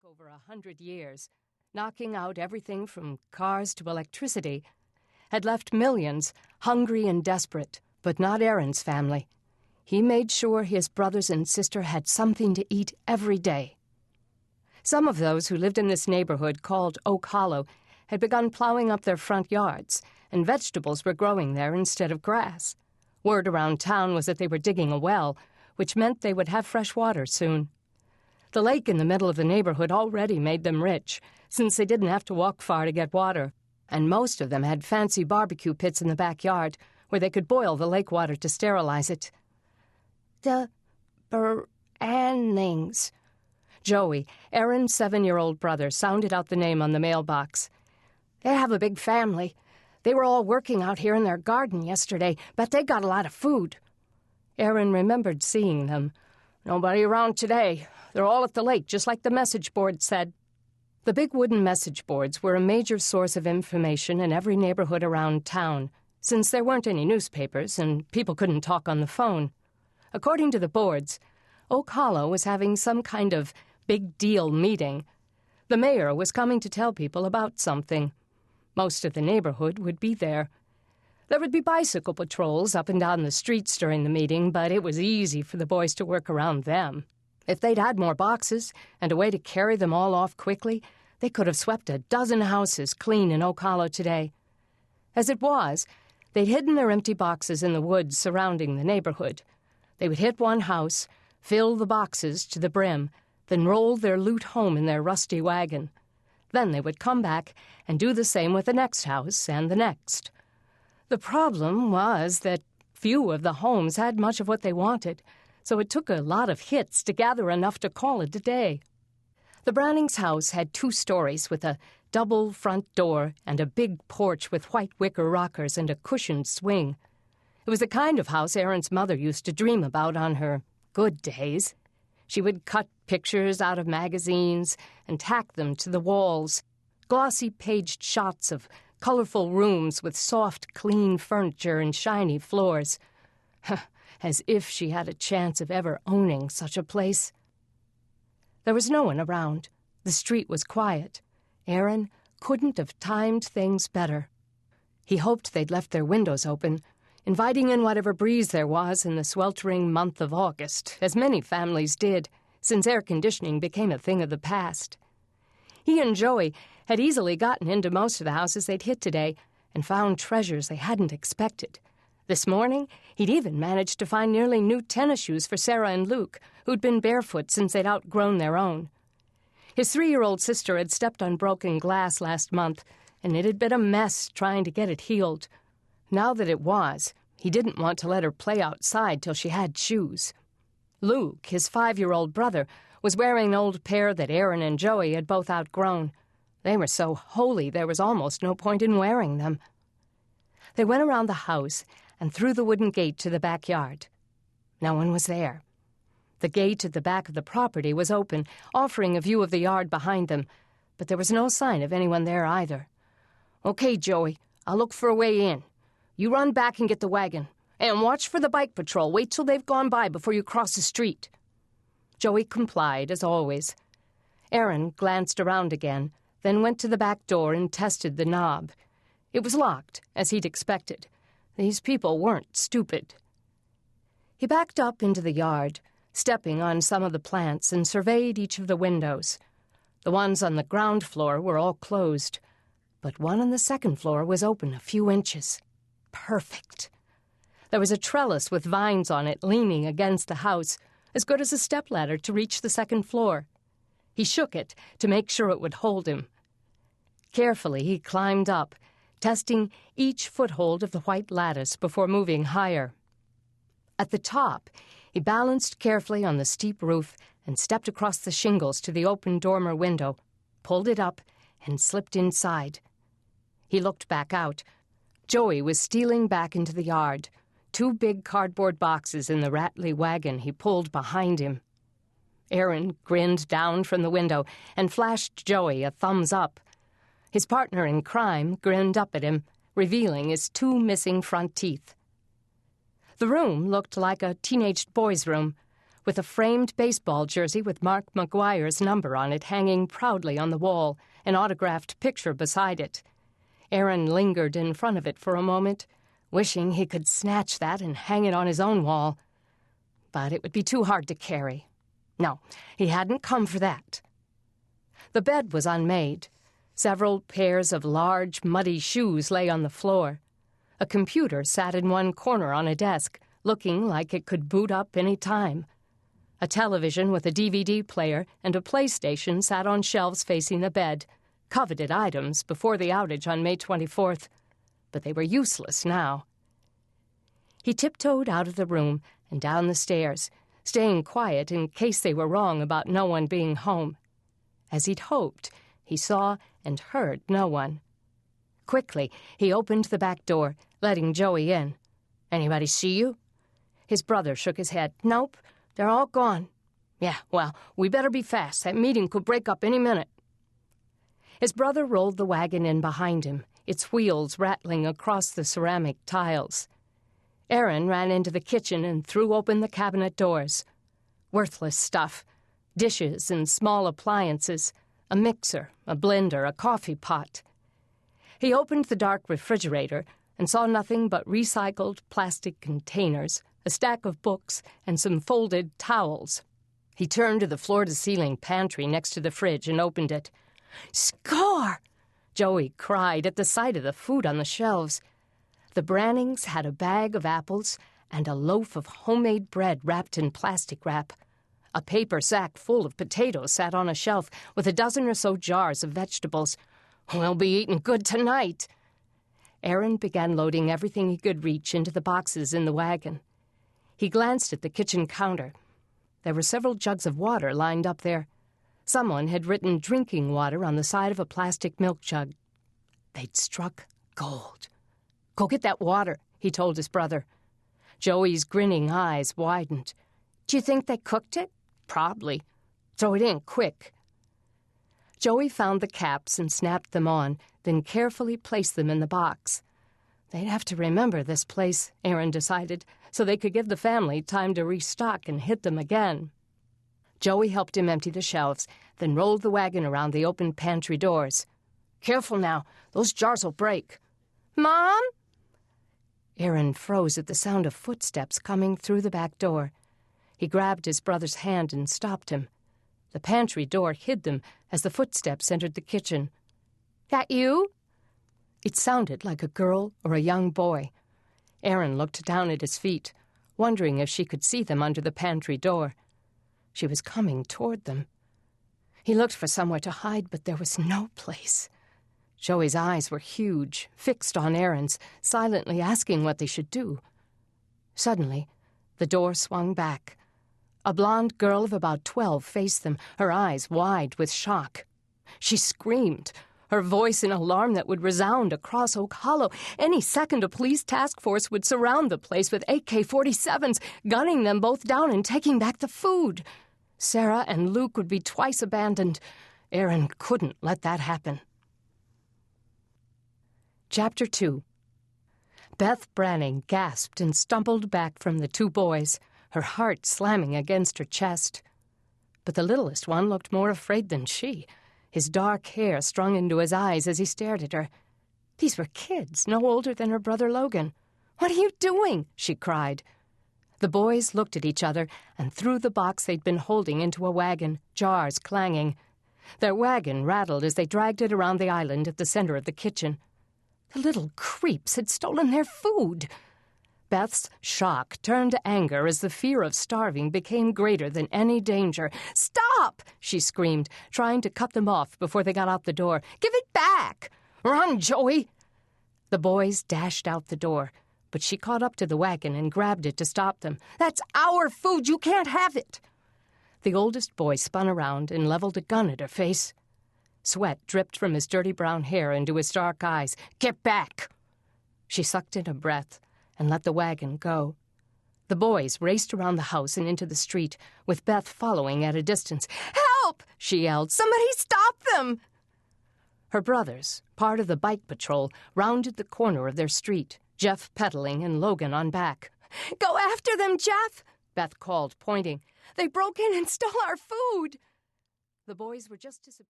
over 100 years, knocking out everything from cars to electricity, had left millions hungry and desperate, but not Aaron's family. He made sure his brothers and sister had something to eat every day. Some of those who lived in this neighborhood called Oak Hollow had begun plowing up their front yards, and vegetables were growing there instead of grass. Word around town was that they were digging a well, which meant they would have fresh water soon. The lake in the middle of the neighborhood already made them rich, since they didn't have to walk far to get water, and most of them had fancy barbecue pits in the backyard where they could boil the lake water to sterilize it. The Brannings. Joey, Aaron's 7-year-old brother, sounded out the name on the mailbox. They have a big family. They were all working out here in their garden yesterday, but they got a lot of food. Aaron remembered seeing them. Nobody around today. They're all at the lake, just like the message board said. The big wooden message boards were a major source of information in every neighborhood around town, since there weren't any newspapers and people couldn't talk on the phone. According to the boards, Oak Hollow was having some kind of big deal meeting. The mayor was coming to tell people about something. Most of the neighborhood would be there. There would be bicycle patrols up and down the streets during the meeting, but it was easy for the boys to work around them. If they'd had more boxes and a way to carry them all off quickly, they could have swept a dozen houses clean in Oak Hollow today. As it was, they'd hidden their empty boxes in the woods surrounding the neighborhood. They would hit one house, fill the boxes to the brim, then roll their loot home in their rusty wagon. Then they would come back and do the same with the next house and the next. The problem was that few of the homes had much of what they wanted, so it took a lot of hits to gather enough to call it a day. The Brannings' house had 2 stories with a double front door and a big porch with white wicker rockers and a cushioned swing. It was the kind of house Aaron's mother used to dream about on her good days. She would cut pictures out of magazines and tack them to the walls, glossy-paged shots of colorful rooms with soft, clean furniture and shiny floors. As if she had a chance of ever owning such a place. There was no one around. The street was quiet. Aaron couldn't have timed things better. He hoped they'd left their windows open, inviting in whatever breeze there was in the sweltering month of August, as many families did, since air conditioning became a thing of the past. He and Joey had easily gotten into most of the houses they'd hit today and found treasures they hadn't expected. This morning, he'd even managed to find nearly new tennis shoes for Sarah and Luke, who'd been barefoot since they'd outgrown their own. His 3-year-old sister had stepped on broken glass last month, and it had been a mess trying to get it healed. Now that it was, he didn't want to let her play outside till she had shoes. Luke, his 5-year-old brother, was wearing an old pair that Aaron and Joey had both outgrown. They were so holey there was almost no point in wearing them. They went around the house and through the wooden gate to the backyard. No one was there. The gate at the back of the property was open, offering a view of the yard behind them, but there was no sign of anyone there either. "Okay, Joey, I'll look for a way in. You run back and get the wagon. And watch for the bike patrol. Wait till they've gone by before you cross the street." Joey complied, as always. Aaron glanced around again, then went to the back door and tested the knob. It was locked, as he'd expected. These people weren't stupid. He backed up into the yard, stepping on some of the plants, and surveyed each of the windows. The ones on the ground floor were all closed, but one on the second floor was open a few inches. Perfect. There was a trellis with vines on it leaning against the house, as good as a stepladder to reach the second floor. He shook it to make sure it would hold him. Carefully, he climbed up, testing each foothold of the white lattice before moving higher. At the top, he balanced carefully on the steep roof and stepped across the shingles to the open dormer window, pulled it up, and slipped inside. He looked back out. Joey was stealing back into the yard, 2 big cardboard boxes in the rattly wagon he pulled behind him. Aaron grinned down from the window and flashed Joey a thumbs up. His partner in crime grinned up at him, revealing his 2 missing front teeth. The room looked like a teenage boy's room, with a framed baseball jersey with Mark McGuire's number on it hanging proudly on the wall, an autographed picture beside it. Aaron lingered in front of it for a moment, wishing he could snatch that and hang it on his own wall. But it would be too hard to carry. No, he hadn't come for that. The bed was unmade. Several pairs of large, muddy shoes lay on the floor. A computer sat in one corner on a desk, looking like it could boot up any time. A television with a DVD player and a PlayStation sat on shelves facing the bed, coveted items before the outage on May 24th, but they were useless now. He tiptoed out of the room and down the stairs, staying quiet in case they were wrong about no one being home. As he'd hoped, he saw and heard no one. Quickly, he opened the back door, letting Joey in. "Anybody see you?" His brother shook his head. "Nope, they're all gone." "Yeah, well, we better be fast. That meeting could break up any minute." His brother rolled the wagon in behind him, its wheels rattling across the ceramic tiles. Aaron ran into the kitchen and threw open the cabinet doors. Worthless stuff. Dishes and small appliances, a mixer, a blender, a coffee pot. He opened the dark refrigerator and saw nothing but recycled plastic containers, a stack of books, and some folded towels. He turned to the floor-to-ceiling pantry next to the fridge and opened it. "Score!" Joey cried at the sight of the food on the shelves. The Brannings had a bag of apples and a loaf of homemade bread wrapped in plastic wrap. A paper sack full of potatoes sat on a shelf with a dozen or so jars of vegetables. "We'll be eating good tonight." Aaron began loading everything he could reach into the boxes in the wagon. He glanced at the kitchen counter. There were several jugs of water lined up there. Someone had written drinking water on the side of a plastic milk jug. They'd struck gold. "Go get that water," he told his brother. Joey's grinning eyes widened. "Do you think they cooked it?" "Probably. Throw it in, quick." Joey found the caps and snapped them on, then carefully placed them in the box. They'd have to remember this place, Aaron decided, so they could give the family time to restock and hit them again. Joey helped him empty the shelves, then rolled the wagon around the open pantry doors. "Careful now, those jars will break." "Mom?" Aaron froze at the sound of footsteps coming through the back door. He grabbed his brother's hand and stopped him. The pantry door hid them as the footsteps entered the kitchen. "That you?" It sounded like a girl or a young boy. Aaron looked down at his feet, wondering if she could see them under the pantry door. She was coming toward them. He looked for somewhere to hide, but there was no place. Joey's eyes were huge, fixed on Aaron's, silently asking what they should do. Suddenly, the door swung back. A blonde girl of about 12 faced them, her eyes wide with shock. She screamed, her voice in alarm that would resound across Oak Hollow. Any second, a police task force would surround the place with AK-47s, gunning them both down and taking back the food. Sarah and Luke would be twice abandoned. Aaron couldn't let that happen. Chapter 2. Beth Branning gasped and stumbled back from the two boys, her heart slamming against her chest. But the littlest one looked more afraid than she, his dark hair strung into his eyes as he stared at her. These were kids, no older than her brother Logan. "What are you doing?" she cried. The boys looked at each other and threw the box they'd been holding into a wagon, jars clanging. Their wagon rattled as they dragged it around the island at the center of the kitchen. The little creeps had stolen their food. Beth's shock turned to anger as the fear of starving became greater than any danger. "Stop!" she screamed, trying to cut them off before they got out the door. "Give it back!" "Run, Joey!" The boys dashed out the door, but she caught up to the wagon and grabbed it to stop them. "That's our food! You can't have it!" The oldest boy spun around and leveled a gun at her face. Sweat dripped from his dirty brown hair into his dark eyes. "Get back!" She sucked in a breath and let the wagon go. The boys raced around the house and into the street, with Beth following at a distance. "Help!" she yelled. "Somebody stop them!" Her brothers, part of the bike patrol, rounded the corner of their street, Jeff pedaling and Logan on back. "Go after them, Jeff!" Beth called, pointing. They broke in and stole our food!" The boys were just disappearing.